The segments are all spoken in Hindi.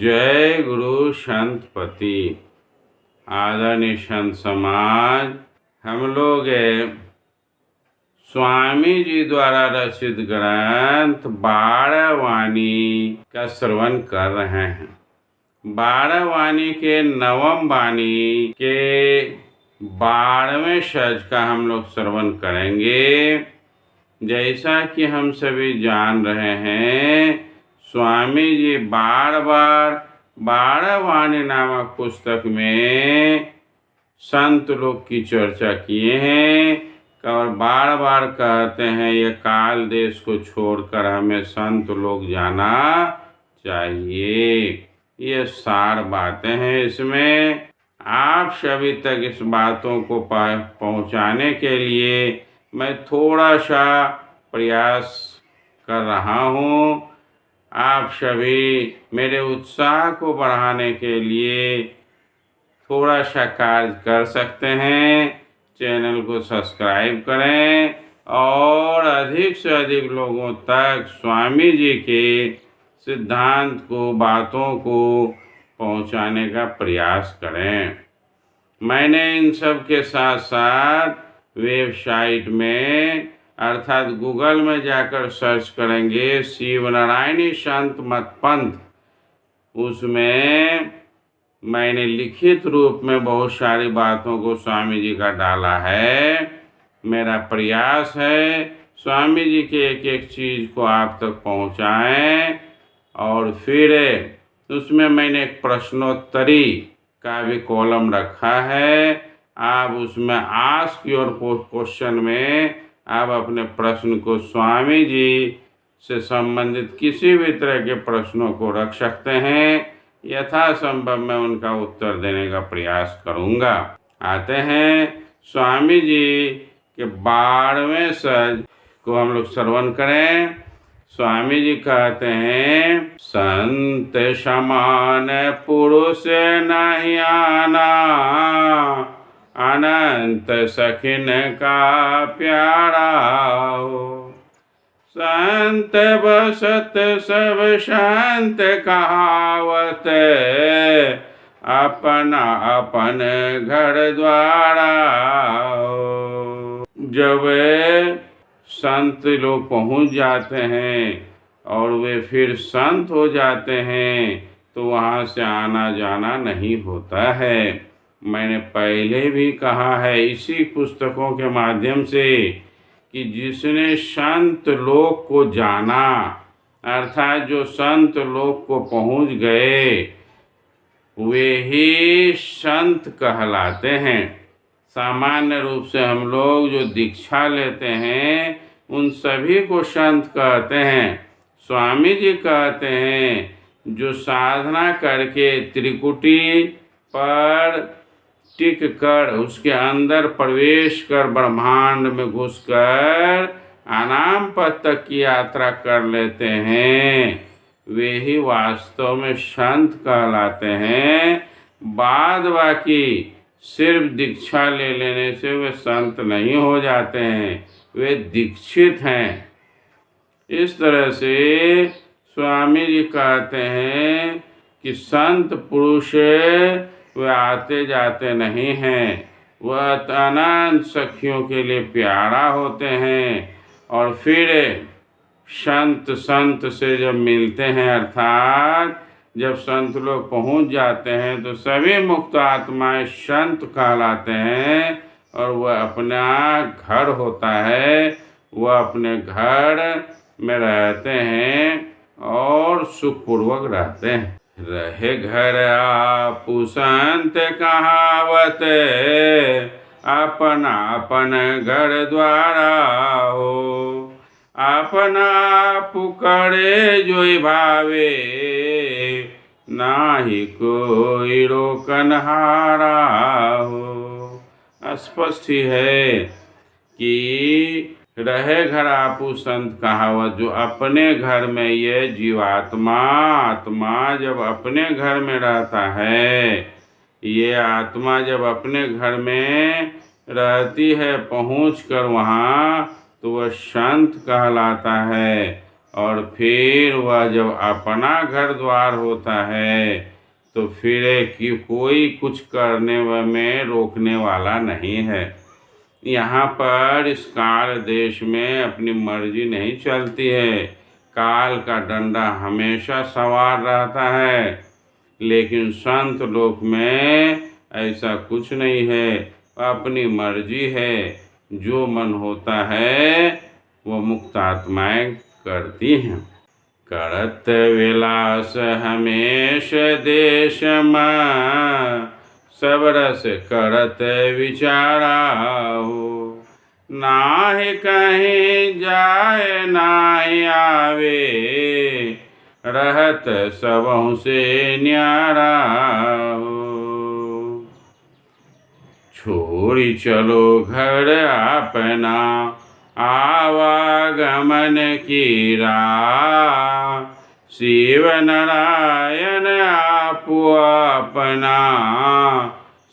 जय गुरु संतपति। आदरणीय संत समाज, हम लोग स्वामी जी द्वारा रचित ग्रंथ बारहवाणी का श्रवण कर रहे हैं। बारहवाणी के नवम वाणी के 12वें सज का हम लोग श्रवण करेंगे। जैसा कि हम सभी जान रहे हैं, स्वामी जी बार बार बारहवाणी नामक पुस्तक में संत लोग की चर्चा किए हैं और बार बार कहते हैं ये काल देश को छोड़कर हमें संत लोग जाना चाहिए। ये सार बातें हैं इसमें। आप सभी तक इस बातों को पहुंचाने के लिए मैं थोड़ा सा प्रयास कर रहा हूं। आप सभी मेरे उत्साह को बढ़ाने के लिए थोड़ा सा कार्य कर सकते हैं। चैनल को सब्सक्राइब करें और अधिक से अधिक लोगों तक स्वामी जी के सिद्धांत को, बातों को पहुंचाने का प्रयास करें। मैंने इन सब के साथ साथ वेबसाइट में अर्थात गूगल में जाकर सर्च करेंगे शिव नारायणी संत मत पंथ, उसमें मैंने लिखित रूप में बहुत सारी बातों को स्वामी जी का डाला है। मेरा प्रयास है स्वामी जी के एक एक चीज़ को आप तक पहुंचाएं। और फिर उसमें मैंने एक प्रश्नोत्तरी का भी कॉलम रखा है। आप उसमें आस्क योर क्वेश्चन में आप अपने प्रश्न को स्वामी जी से संबंधित किसी भी तरह के प्रश्नों को रख सकते हैं। यथासंभव मैं उनका उत्तर देने का प्रयास करूंगा। आते हैं स्वामी जी के 12वें सज को हम लोग श्रवण करें। स्वामी जी कहते हैं, संत समान पुरुष नहीं आना, अनंत सखिन का प्यारा हो। संत बसत सब संत कहावत, अपना अपन घर द्वारा हो। जब संत लोग पहुंच जाते हैं और वे फिर संत हो जाते हैं तो वहाँ से आना जाना नहीं होता है। मैंने पहले भी कहा है इसी पुस्तकों के माध्यम से कि जिसने संत लोक को जाना, अर्थात जो संत लोक को पहुंच गए, वे ही संत कहलाते हैं। सामान्य रूप से हम लोग जो दीक्षा लेते हैं उन सभी को संत कहते हैं। स्वामी जी कहते हैं जो साधना करके त्रिकुटी पर टिक कर उसके अंदर प्रवेश कर ब्रह्मांड में घुसकर अनाम पद तक की यात्रा कर लेते हैं, वे ही वास्तव में संत कहलाते हैं। बाद बाकी सिर्फ दीक्षा ले लेने से वे संत नहीं हो जाते हैं, वे दीक्षित हैं। इस तरह से स्वामी जी कहते हैं कि संत पुरुष वे आते जाते नहीं हैं, वह अनंत सखियों के लिए प्यारा होते हैं। और फिर संत से जब मिलते हैं, अर्थात जब संत लोग पहुंच जाते हैं तो सभी मुक्त आत्माएं संत कहलाते हैं और वह अपना घर होता है, वह अपने घर में रहते हैं और सुखपूर्वक रहते हैं। रहे घर आपू संत कहावत, अपना अपन घर द्वारा हो। अपना आप करे जोई भावे, नाही कोई रोकन हारा हो। स्पष्ट ही है कि रहे घर आपू संत कहावत, जो अपने घर में ये जीवात्मा आत्मा जब अपने घर में रहता है, ये आत्मा जब अपने घर में रहती है पहुंचकर वहाँ, तो वह संत कहलाता है। और फिर वह जब अपना घर द्वार होता है तो फिर कि कोई कुछ करने में रोकने वाला नहीं है। यहाँ पर इस काल देश में अपनी मर्जी नहीं चलती है। काल का डंडा हमेशा सवार रहता है, लेकिन संत लोक में ऐसा कुछ नहीं है। अपनी मर्जी है, जो मन होता है वो मुक्त आत्माएं करती हैं। करत विलास हमेश देश में, सब रस करत विचारा हो। नाहि कहीं जाए नाहि आवे, रहत सबहु से न्यारा हो। छोड़ी चलो घर अपना, आवागमन की राह। शिव नारायण आपो अपना,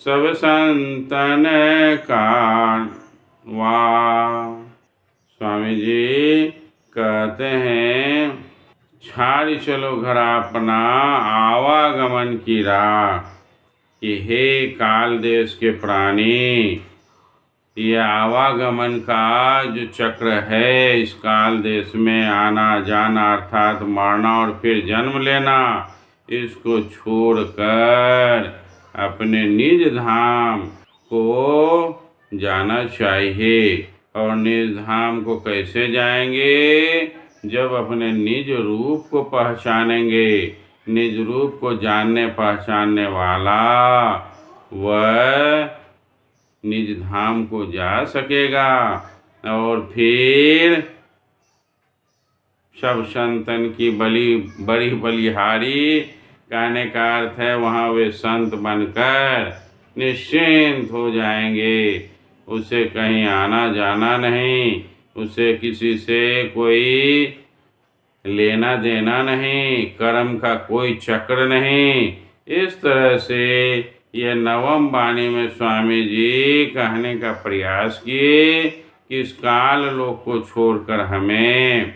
सब संतन का वाह। स्वामी जी कहते हैं, छाड़ी चलो घर अपना, आवागमन की राह। कि हे काल देश के प्राणी, ये आवागमन का जो चक्र है, इस काल देश में आना जाना अर्थात मरना और फिर जन्म लेना, इसको छोड़कर अपने निज धाम को जाना चाहिए। और निज धाम को कैसे जाएंगे? जब अपने निज रूप को पहचानेंगे। निज रूप को जानने पहचानने वाला वह निज धाम को जा सकेगा। और फिर सब संतन की बड़ी बलिहारी कहने का अर्थ है, वहाँ वे संत बनकर निश्चिंत हो जाएंगे। उसे कहीं आना जाना नहीं, उसे किसी से कोई लेना देना नहीं, कर्म का कोई चक्र नहीं। इस तरह से यह नवम वाणी में स्वामी जी कहने का प्रयास किए कि इस काल लोक को छोड़कर हमें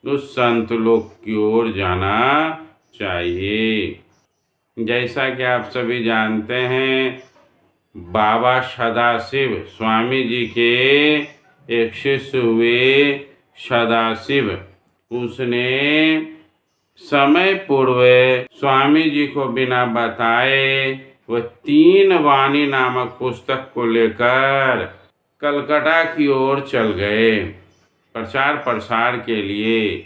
उस संत लोक की ओर जाना चाहिए। जैसा कि आप सभी जानते हैं, बाबा सदाशिव स्वामी जी के एक शिष्य हुए सदाशिव। उसने समय पूर्व स्वामी जी को बिना बताए वह 3 वाणी नामक पुस्तक को लेकर कलकत्ता की ओर चल गए प्रचार प्रसार के लिए।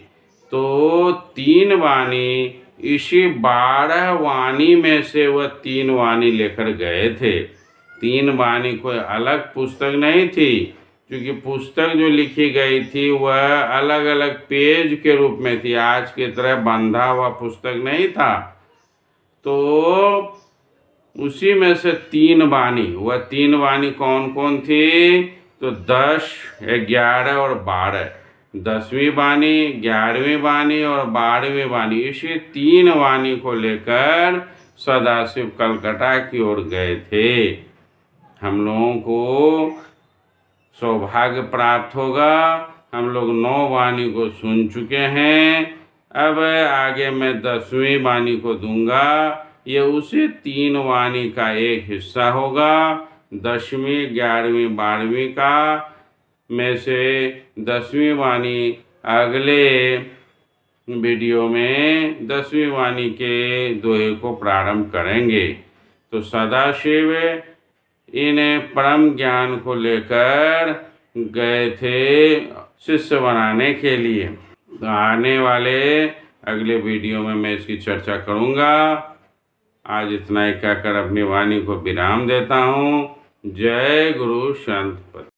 तो 3 वाणी, इसी 12 वाणी में से वह 3 वाणी लेकर गए थे। 3 वाणी कोई अलग पुस्तक नहीं थी, क्योंकि पुस्तक जो लिखी गई थी वह अलग अलग पेज के रूप में थी, आज की तरह बंधा हुआ पुस्तक नहीं था। तो उसी में से 3 वाणी, वह 3 वाणी कौन कौन थी? तो 10, 11 और 12। 10वीं वाणी, 11वीं वाणी और 12वीं वाणी, इसी 3 वाणी को लेकर सदाशिव कलकत्ता की ओर गए थे। हम लोगों को सौभाग्य प्राप्त होगा, हम लोग 9 वाणी को सुन चुके हैं। अब आगे मैं 10वीं वाणी को दूंगा, ये उसी 3 वाणी का एक हिस्सा होगा। 10वीं, 11वीं, 12वीं का में से 10वीं वाणी अगले वीडियो में 10वीं वाणी के दोहे को प्रारंभ करेंगे। तो सदाशिव इन परम ज्ञान को लेकर गए थे शिष्य बनाने के लिए। तो आने वाले अगले वीडियो में मैं इसकी चर्चा करूँगा। आज इतना ही कहकर अपनी वाणी को विराम देता हूँ। जय गुरु संतपति।